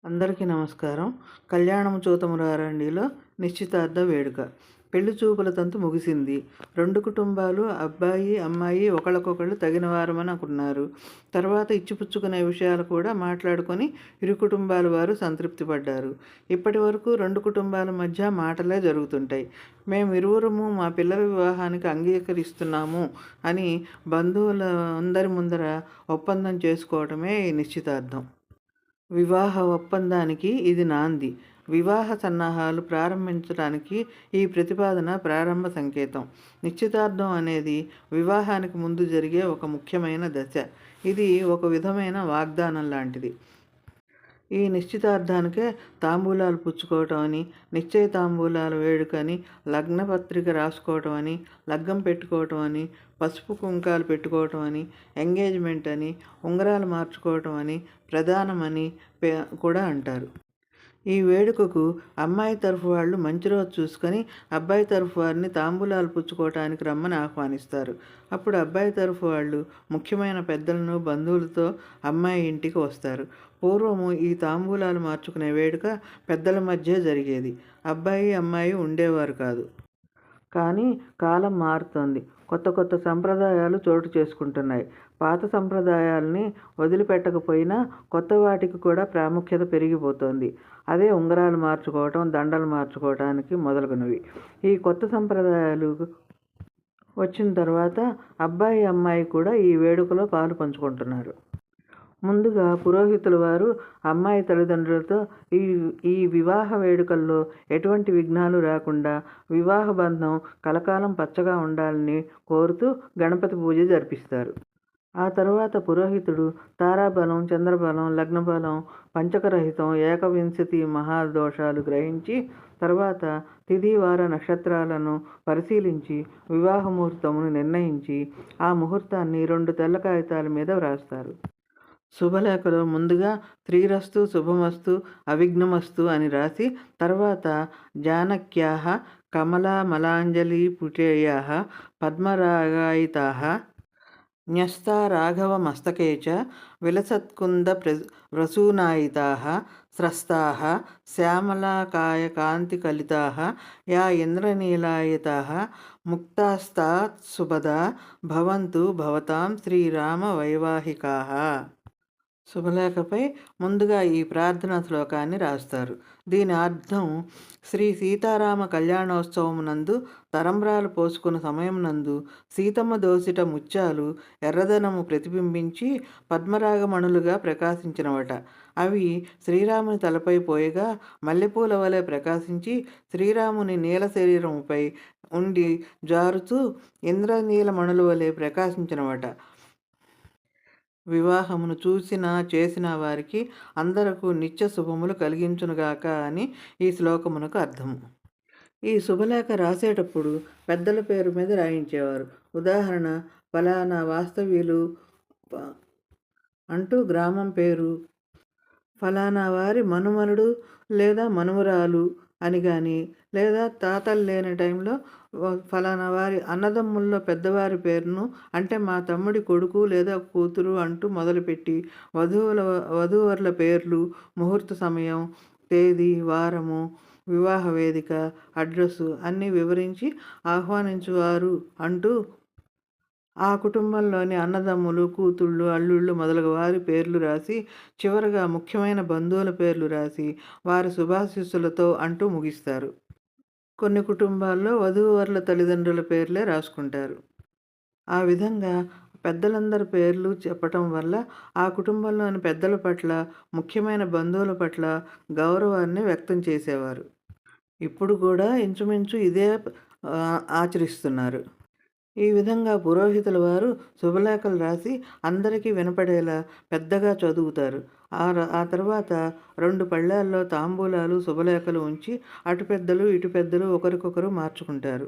అందరికీ నమస్కారం. కళ్యాణము చూతమురారండిలో నిశ్చితార్థ వేడుక. పెళ్లి చూపుల తంతు ముగిసింది. 2 కుటుంబాలు అబ్బాయి, అమ్మాయి ఒకళ్ళకొకళ్ళు తగిన వారమని అనుకున్నారు. తర్వాత ఇచ్చిపుచ్చుకునే విషయాలు కూడా మాట్లాడుకొని ఇరు కుటుంబాల వారు సంతృప్తి పడ్డారు. ఇప్పటి వరకు 2 కుటుంబాల మధ్య మాటలే జరుగుతుంటాయి. మేమిరువురము మా పిల్లల వివాహానికి అంగీకరిస్తున్నాము అని బంధువుల అందరి ముందర ఒప్పందం చేసుకోవటమే ఈ నిశ్చితార్థం. వివాహ ఒప్పందానికి ఇది నాంది. వివాహ సన్నాహాలు ప్రారంభించడానికి ఈ ప్రతిపాదన ప్రారంభ సంకేతం. నిశ్చితార్థం అనేది వివాహానికి ముందు జరిగే ఒక ముఖ్యమైన దశ. ఇది ఒక విధమైన వాగ్దానం లాంటిది. ఈ నిశ్చితార్థానికే తాంబూలాలు పుచ్చుకోవటం అని, నిశ్చయ తాంబూలాల వేడుకని, లగ్నపత్రిక రాసుకోవటం అని, లగ్గం పెట్టుకోవటం అని, పసుపు కుంకాలు పెట్టుకోవటం అని, ఎంగేజ్మెంట్ అని, ఉంగరాలు మార్చుకోవటం అని, ప్రధానమని కూడా అంటారు. ఈ వేడుకకు అమ్మాయి తరఫు వాళ్ళు మంచి రోజు చూసుకొని అబ్బాయి తరఫు వారిని తాంబూలాలు పుచ్చుకోవటానికి రమ్మని ఆహ్వానిస్తారు. అప్పుడు అబ్బాయి తరఫు వాళ్ళు ముఖ్యమైన పెద్దలను, బంధువులతో అమ్మాయి ఇంటికి వస్తారు. పూర్వము ఈ తాంబూలాలు మార్చుకునే వేడుక పెద్దల మధ్య జరిగేది. అబ్బాయి, అమ్మాయి ఉండేవారు కాదు. కానీ కాలం మారుతోంది. కొత్త కొత్త సంప్రదాయాలు చోటు చేసుకుంటున్నాయి. పాత సంప్రదాయాల్ని వదిలిపెట్టకపోయినా కొత్త వాటికి కూడా ప్రాముఖ్యత పెరిగిపోతోంది. అదే ఉంగరాలు మార్చుకోవటం, దండలు మార్చుకోవటానికి మొదలగునవి. ఈ కొత్త సంప్రదాయాలు వచ్చిన తర్వాత అబ్బాయి, అమ్మాయి కూడా ఈ వేడుకలో పాలు పంచుకుంటున్నారు. ముందుగా పురోహితుల వారు అమ్మాయి తల్లిదండ్రులతో ఈ ఈ వివాహ వేడుకల్లో ఎటువంటి విఘ్నాలు రాకుండా వివాహ బంధం కలకాలం పచ్చగా ఉండాలని కోరుతూ గణపతి పూజ జరిపిస్తారు. ఆ తరువాత పురోహితుడు తారాబలం, చంద్రబలం, లగ్నబలం, పంచకరహితం, ఏకవింశతి మహాదోషాలు గ్రహించి తర్వాత తిథి, వార, నక్షత్రాలను పరిశీలించి వివాహ ముహూర్తమును నిర్ణయించి ఆ ముహూర్తాన్ని 2 తెల్ల కాగితాల మీద వ్రాస్తారు. శుభలేఖలో ముందుగా శ్రీరస్తు, శుభమస్తు, అవిఘ్నమస్తు అని రాసి తర్వాత జానక్యాః కమలామలాంజలిపుటేయాః పద్మరాగాయితాః న్యస్తా రాఘవమస్తకే చ విలసత్కుందవ్రసూనాయితాః స్రస్తాః శ్యామలాకాయకాంతికలితాః యా ఇంద్రనీలాయితాః ముక్తాస్తాః సుభదా భవంతు భవతాం శ్రీరామ వైవాహికాః. శుభలేఖపై ముందుగా ఈ ప్రార్థనా శ్లోకాన్ని రాస్తారు. దీని అర్థం శ్రీ సీతారామ కళ్యాణోత్సవమునందు తరంబ్రాలు పోసుకున్న సమయమునందు సీతమ్మ దోసిట ముత్యాలు ఎర్రదనము ప్రతిబింబించి పద్మరాగమణులుగా ప్రకాశించినవట. అవి శ్రీరాముని తలపై పోయగా మల్లెపూల వలె ప్రకాశించి శ్రీరాముని నీల శరీరముపై ఉండి జారుతూ ఇంద్రనీలమణుల వలె ప్రకాశించినవట. వివాహమును చూసిన చేసిన వారికి అందరకు నిత్య శుభములు కలిగించునుగాక అని ఈ శ్లోకమునకు అర్థము. ఈ శుభలేఖ రాసేటప్పుడు పెద్దల పేరు మీద రాయించేవారు. ఉదాహరణ ఫలానా వాస్తవ్యులు అంటూ గ్రామం పేరు, ఫలానా వారి మనుమనుడు లేదా మనుమరాలు అని కానీ, లేదా తాతలు లేని టైంలో ఫలానా వారి అన్నదమ్ముల్లో పెద్దవారి పేరును అంటే మా తమ్ముడి కొడుకు లేదా కూతురు అంటూ మొదలుపెట్టి వధూవరుల పేర్లు, ముహూర్త సమయం, తేదీ, వారము, వివాహ వేదిక, అడ్రస్సు అన్నీ వివరించి ఆహ్వానించువారు అంటూ ఆ కుటుంబంలోని అన్నదమ్ములు, కూతుళ్ళు, అల్లుళ్ళు మొదలగు వారి పేర్లు రాసి చివరగా ముఖ్యమైన బంధువుల పేర్లు రాసి వారి శుభాశీస్సులతో అంటూ ముగిస్తారు. కొన్ని కుటుంబాల్లో వధూవరుల తల్లిదండ్రుల పేర్లే రాసుకుంటారు. ఆ విధంగా పెద్దలందరి పేర్లు చెప్పటం వల్ల ఆ కుటుంబంలోని పెద్దల పట్ల, ముఖ్యమైన బంధువుల పట్ల గౌరవాన్ని వ్యక్తం చేసేవారు. ఇప్పుడు కూడా ఇంచుమించు ఇదే ఆచరిస్తున్నారు. ఈ విధంగా పురోహితుల వారు శుభలేఖలు రాసి అందరికీ వినపడేలా పెద్దగా చదువుతారు. ఆ తర్వాత 2 పళ్ళాల్లో తాంబూలాలు, శుభలేఖలు ఉంచి అటు పెద్దలు, ఇటు పెద్దలు ఒకరికొకరు మార్చుకుంటారు.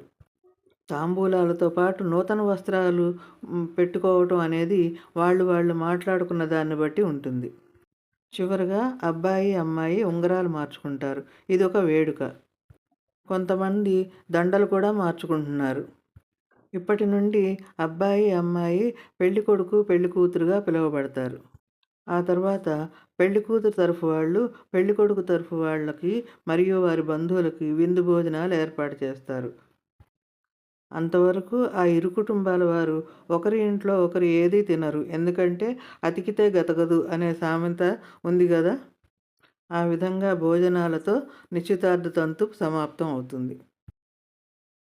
తాంబూలాలతో పాటు నూతన వస్త్రాలు పెట్టుకోవటం అనేది వాళ్ళు మాట్లాడుకున్న దాన్ని బట్టి ఉంటుంది. చివరగా అబ్బాయి, అమ్మాయి ఉంగరాలు మార్చుకుంటారు. ఇదొక వేడుక. కొంతమంది దండలు కూడా మార్చుకుంటున్నారు. ఇప్పటి నుండి అబ్బాయి, అమ్మాయి పెళ్ళికొడుకు, పెళ్ళికూతురుగా పిలువబడతారు. ఆ తర్వాత పెళ్లి కూతురు తరఫు వాళ్ళు, పెళ్ళికొడుకు తరఫు వాళ్ళకి మరియు వారి బంధువులకి విందు భోజనాలు ఏర్పాటు చేస్తారు. అంతవరకు ఆ ఇరు కుటుంబాల వారు ఒకరి ఇంట్లో ఒకరు ఏదీ తినరు. ఎందుకంటే అతికితే గతగదు అనే సామెత ఉంది గదా! ఆ విధంగా భోజనాలతో నిశ్చితార్థ తంతు సమాప్తం అవుతుంది.